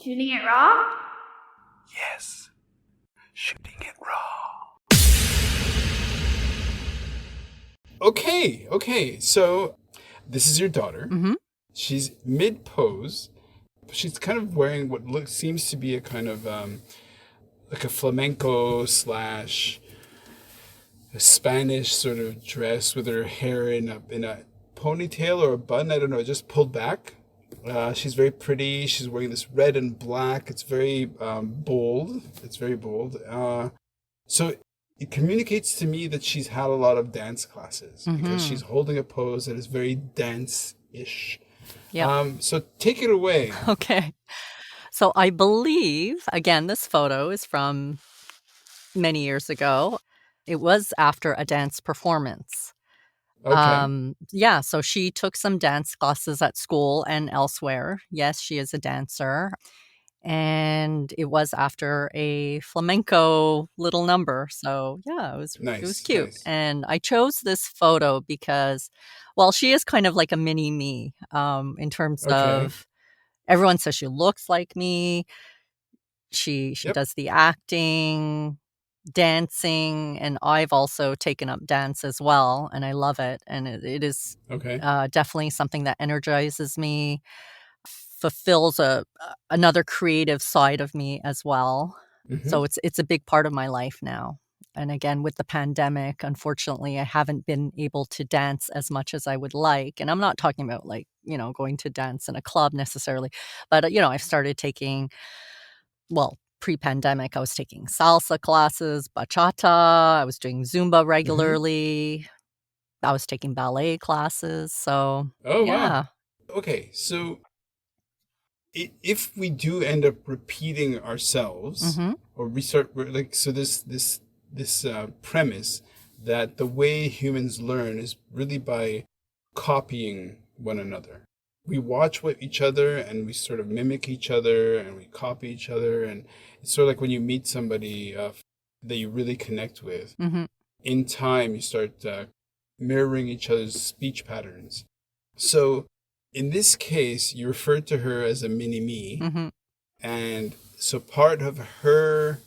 Shooting it raw? Yes, shooting it raw. Okay. So this is your daughter. Mm-hmm. She's mid pose. She's kind of wearing what seems to be a kind of like a flamenco slash a Spanish sort of dress with her hair in a ponytail or a bun. I don't know, just pulled back. She's very pretty. She's wearing this red and black. It's very bold. It's very bold. So it communicates to me that she's had a lot of dance classes because she's holding a pose that is very dance-ish. Yeah. So take it away. Okay. So I believe, again, this photo is from many years ago. It was after a dance performance. Okay. Yeah, so she took some dance classes at school and elsewhere. Yes, she is a dancer. And it was after a flamenco little number. So yeah, it was Nice, cute. nice. And I chose this photo because, well, she is kind of like a mini me, in terms Okay. of everyone says she looks like me. She Yep. does the acting, dancing, and I've also taken up dance as well, and I love it. And it is Okay. definitely something that energizes me, fulfills another creative side of me as well. Mm-hmm. So it's a big part of my life now. And again, with the pandemic, unfortunately, I haven't been able to dance as much as I would like. And I'm not talking about like, going to dance in a club necessarily, but I've started taking, well, pre-pandemic, I was taking salsa classes, bachata, I was doing Zumba regularly, I was taking ballet classes. So Oh, wow. yeah. Okay, so if we do end up repeating ourselves Mm-hmm. or restart, like, so this premise that the way humans learn is really by copying one another. We watch what each other and we sort of mimic each other and we copy each other, and it's sort of like when you meet somebody that you really connect with. Mm-hmm. In time, you start mirroring each other's speech patterns. So in this case, you referred to her as a mini me. Mm-hmm. And so part of her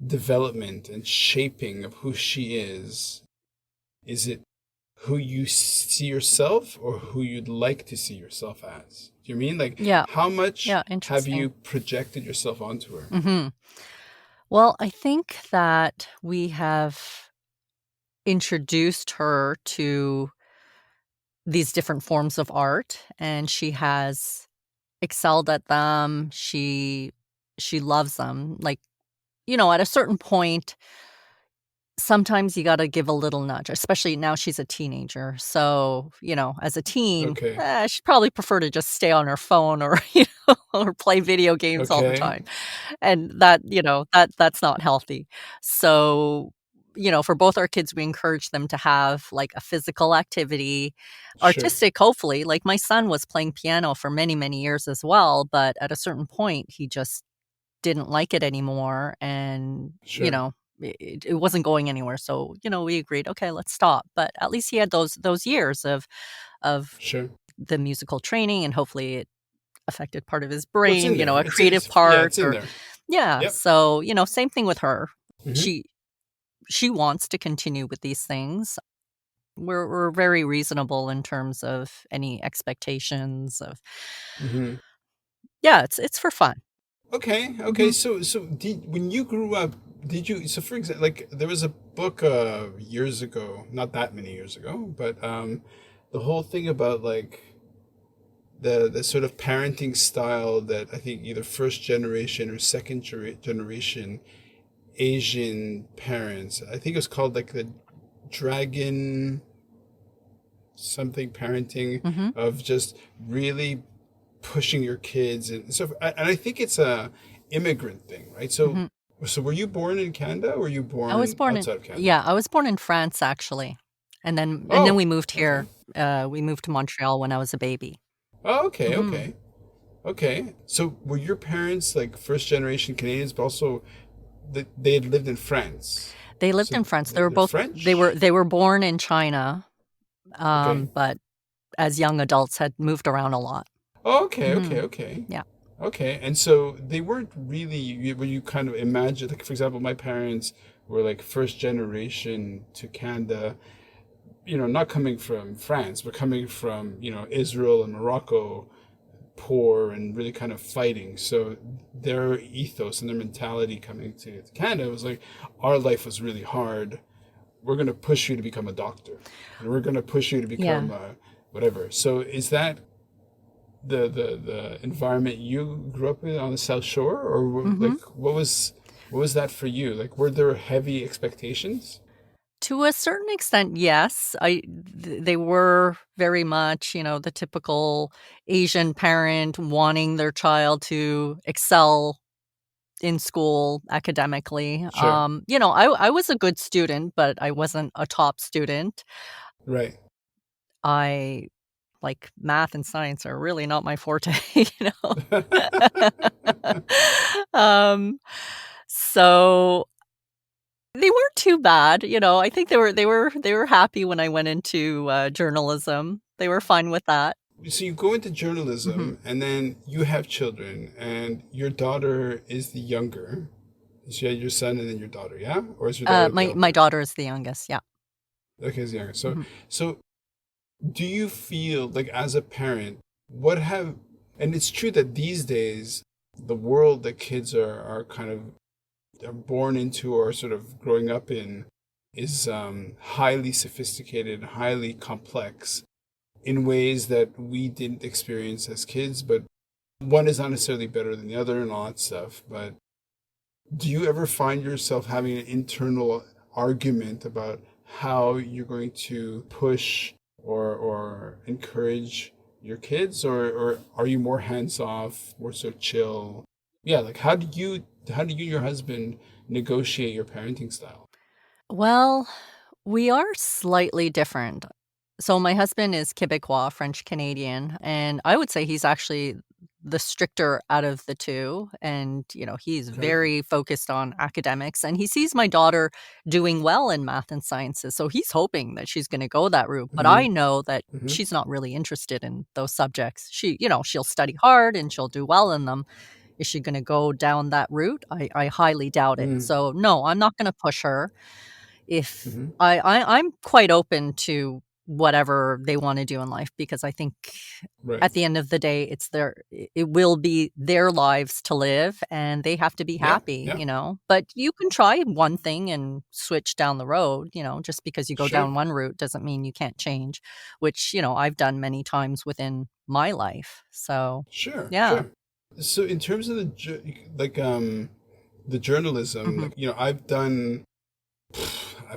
development and shaping of who she is it who you see yourself or who you'd like to see yourself as? Do you mean like Yeah. how much Yeah, have interesting. you projected yourself onto her? Mm-hmm. Well, I think that we have introduced her to these different forms of art, and she has excelled at them. She loves them. Like, at a certain point, sometimes you got to give a little nudge, especially now she's a teenager. So, as a teen, Okay. she'd probably prefer to just stay on her phone or, or play video games all the Okay. time. And that's not healthy. So, for both our kids, we encourage them to have like a physical activity, Sure. artistic, hopefully. Like my son was playing piano for many, many years as well. But at a certain point, he just didn't like it anymore. And, Sure. it wasn't going anywhere. So, we agreed, okay, let's stop. But at least he had those years of Sure. the musical training, and hopefully it affected part of his Well, it's in brain, there. a creative Yeah, part, it's in or there. yeah. Yep. So, same thing with her. Mm-hmm. She wants to continue with these things. We're very reasonable in terms of any expectations of. Mm-hmm. Yeah, it's for fun. Okay. Mhm. So when you grew up, did you, so for example, like there was a book years ago, not that many years ago, but the whole thing about like the sort of parenting style that I think either first generation or second generation Asian parents, I think it was called like the dragon something parenting, Mhm. of just really pushing your kids. And so and I think it's a immigrant thing, right? So Mhm. so were you born in Canada or were you I was born born in outside of Canada? Yeah, I was born in France actually. And then Oh, we moved okay. here. We moved to Montreal when I was a baby. Oh, okay, Mhm. okay. So were your parents like first generation Canadians, but also they had lived in France? They lived So in France. They were they're both they were French? they were born in China, Okay. but as young adults had moved around a lot. Oh, Mhm. okay. Yeah. Okay, and so they weren't really when you kind of imagine, like for example, my parents were like first generation to Canada, not coming from France, but coming from, Israel and Morocco, poor and really kind of fighting. So their ethos and their mentality coming to Canada was like, our life was really hard. We're going to push you to become a doctor, and we're going to push you to become Yeah. whatever. So is that the environment you grew up in on the South Shore, or Hmm. like what was that for you? Like, were there heavy expectations? To a certain extent, yes. They were very much, the typical Asian parent wanting their child to excel in school academically. Sure. I was a good student, but I wasn't a top student. Right. I like math and science are really not my forte, you know. um, so they weren't too bad, I think they were happy when I went into journalism. They were fine with that. So you go into Mhm. journalism, and then you have children, and your daughter is the younger. So you had your son and then your daughter, yeah? Or is your daughter the My elder? daughter is the youngest, yeah. Okay, it's younger. So Mhm. so do you feel like as a parent, what have and it's true that these days the world that kids are kind of are born into or sort of growing up in is highly sophisticated, highly complex in ways that we didn't experience as kids, but one is not necessarily better than the other and all that stuff. But do you ever find yourself having an internal argument about how you're going to push or encourage your kids, or are you more hands off, more so chill? Yeah, like how do you and your husband negotiate your parenting style? Well, we are slightly different. So my husband is Quebecois, French Canadian, and I would say he's actually the stricter out of the two. And, he's Okay. very focused on academics and he sees my daughter doing well in math and sciences. So he's hoping that she's going to go that route. But Mm-hmm. I know that Mm-hmm. she's not really interested in those subjects. She'll study hard and she'll do well in them. Is she going to go down that route? I highly doubt it. Mm-hmm. So no, I'm not going to push her. If Mm-hmm. I'm quite open to whatever they wanna do in life because I think Right. at the end of the day, it will be their lives to live, and they have to be Yeah. happy, Yeah. But you can try one thing and switch down the road, just because you go Sure. down one route doesn't mean you can't change, which, I've done many times within my life. So, Sure. yeah. Sure. So in terms of the journalism, Mhm. like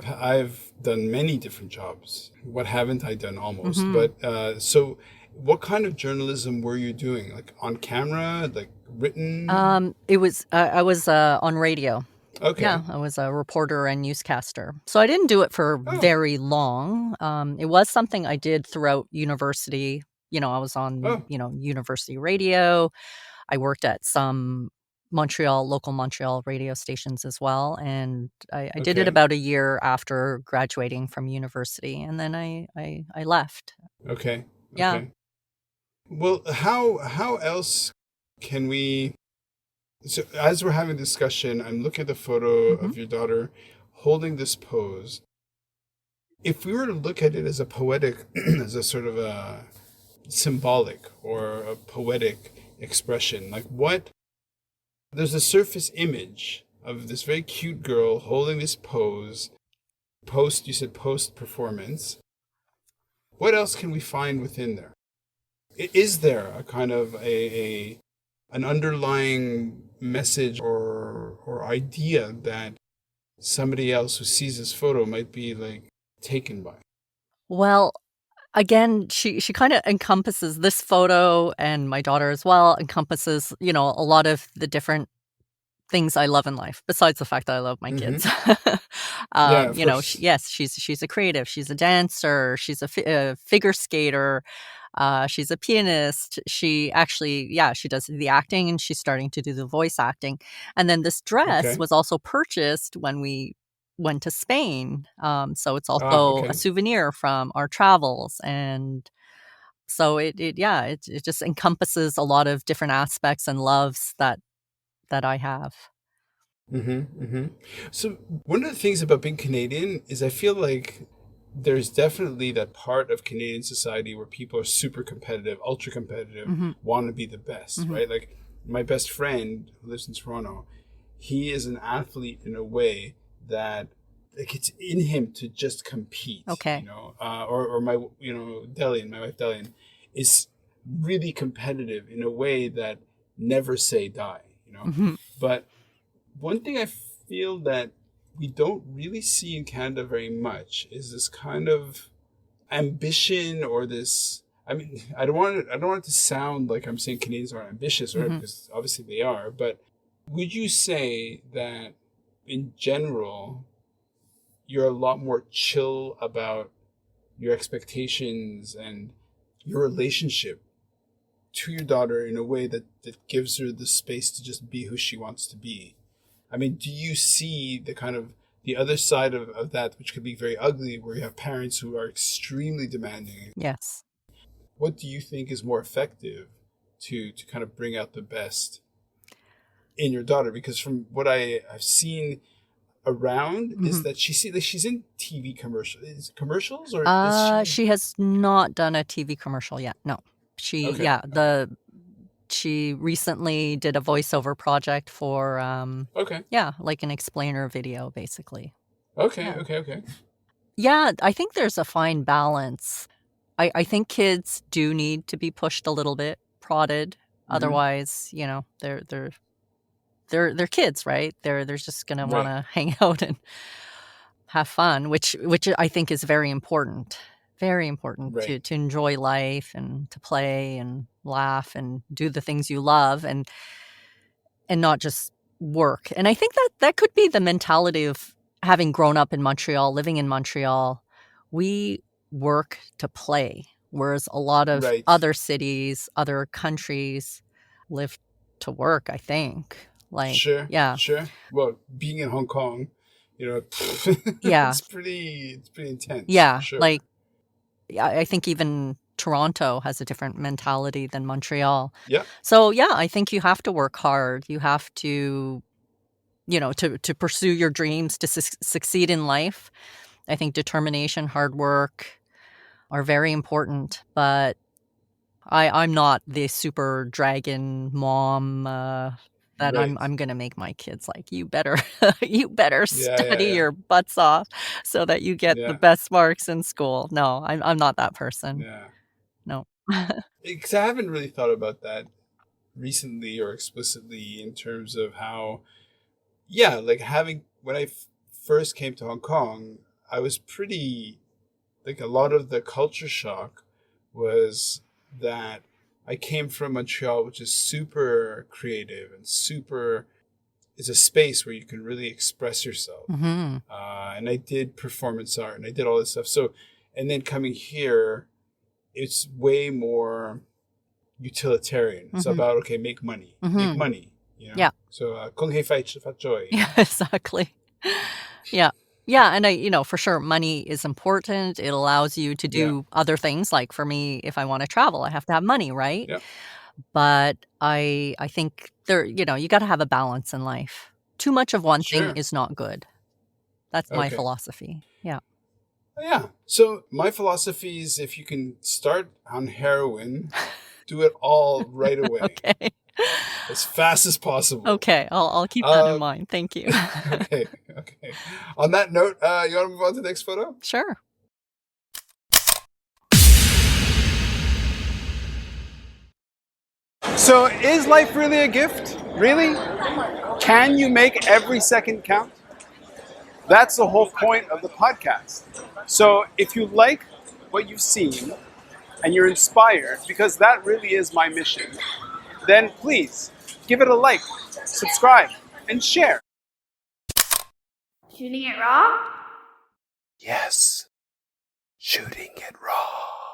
I've done many different jobs. What haven't I done almost? Mhm. But so what kind of journalism were you doing? Like on camera, like written? I was, on radio. Yeah, Okay. I was a reporter and newscaster. So I didn't do it for Oh. very long. It was something I did throughout university. I was on, Oh. university radio. I worked at some local Montreal radio stations as well. And I did it Okay. about a year after graduating from university. And then I left. Okay. Yeah. Okay. Well, how else can we? So as we're having a discussion, I'm looking at the photo Hmm. of your daughter holding this pose. If we were to look at it as a poetic, as a sort of a symbolic or a poetic expression, like what? There's a surface image of this very cute girl holding this pose. You said post performance. What else can we find within there? Is there a kind of an underlying message or idea that somebody else who sees this photo might be like taken by? Well, again, she kinda encompasses this photo and my daughter as well, encompasses, a lot of the different things I love in life, besides the fact that I love my Mm-hmm. kids. Yeah, of course. Yes, she's a creative, she's a dancer, she's a figure skater, she's a pianist. She actually yeah, she does the acting and she's starting to do the voice acting. And then this dress Okay. was also purchased when we went to Spain, so it's Ah, also a okay. souvenir from our travels, and So it just encompasses a lot of different aspects and loves that I have. So one of the things about being Canadian is I feel like there's definitely that part of Canadian society where people are super competitive, ultra competitive, Hmm. want to be the best, Hmm. right? Like my best friend who lives in Toronto, he is an athlete in a way that like it's in him to just compete, Okay. or my, Delian, my wife Delian, is really competitive in a way that never say die. Hmm. But one thing I feel that we don't really see in Canada very much is this kind of ambition or this. I mean, I don't want it to sound like I'm saying Canadians aren't ambitious, right? Hmm. Because obviously they are. But would you say that in general you're a lot more chill about your expectations and your relationship to your daughter in a way that gives her the space to just be who she wants to be? I mean, do you see the kind of the other side of that, which could be very ugly, where you have parents who are extremely demanding? Yes. What do you think is more effective to kind of bring out the best in your daughter? Because from what I've seen around is Hmm. that she's in TV commercials, or is she? She has not done a TV commercial yet. No. Okay, okay, She recently did a voiceover project for okay, like an explainer video basically. okay, Yeah. okay, okay. Yeah, I think there's a fine balance. I think kids do need to be pushed a little bit, prodded. Mm-hmm. Otherwise, they're kids, right? They're just gonna Right, wanna hang out and have fun, which I think is very important. Very important right, to enjoy life and to play and laugh and do the things you love and not just work. And I think that could be the mentality of having grown up in Montreal, living in Montreal. We work to play, whereas a lot of right. other cities, other countries live to work, I think. Like, Sure, yeah. sure. Well, being in Hong Kong, Yeah. it's pretty intense for Yeah, sure. like, I think even Toronto has a different mentality than Montreal. Yeah, So, yeah, I think you have to work hard. You have to, to pursue your dreams, to succeed in life. I think determination, hard work are very important, but I'm not the super dragon mom, that right. I'm gonna make my kids like, "You better you better Yeah, yeah, study yeah, your butts off so that you get the yeah, best marks in school." No, I'm not that person. yeah. No. Because I haven't really thought about that recently or explicitly in terms of how, yeah, like having when I first came to Hong Kong, I was pretty like a lot of the culture shock was that I came from Montreal, which is super creative and super is a space where you can really express yourself. Mhm. And I did performance art and I did all this stuff. So, and then coming here, it's way more utilitarian. It's Mhm. about, okay, make Mhm. money. Yeah. So, kung hei fai fat joy. Yeah, exactly. Yeah. Yeah, and for sure, money is important. It allows you to Yeah, do other things, like, for me, if I wanna travel, I have to have money, right? yeah, But I think you gotta have a balance in life. Too much of one thing sure. is not good. That's my Okay. philosophy. Yeah. Yeah. So, my philosophy is if you can start on heroin, do it all right away, Okay. as fast as possible. Okay, I'll keep that in Uh, mind. Thank you. okay, okay. On that note, you want to move on to the next photo? Sure. So, is life really a gift? Really? Can you make every second count? That's the whole point of the podcast. So, if you like what you've seen and you're inspired, because that really is my mission, then please give it a like, subscribe, and share. Shooting it raw? Yes, shooting it raw.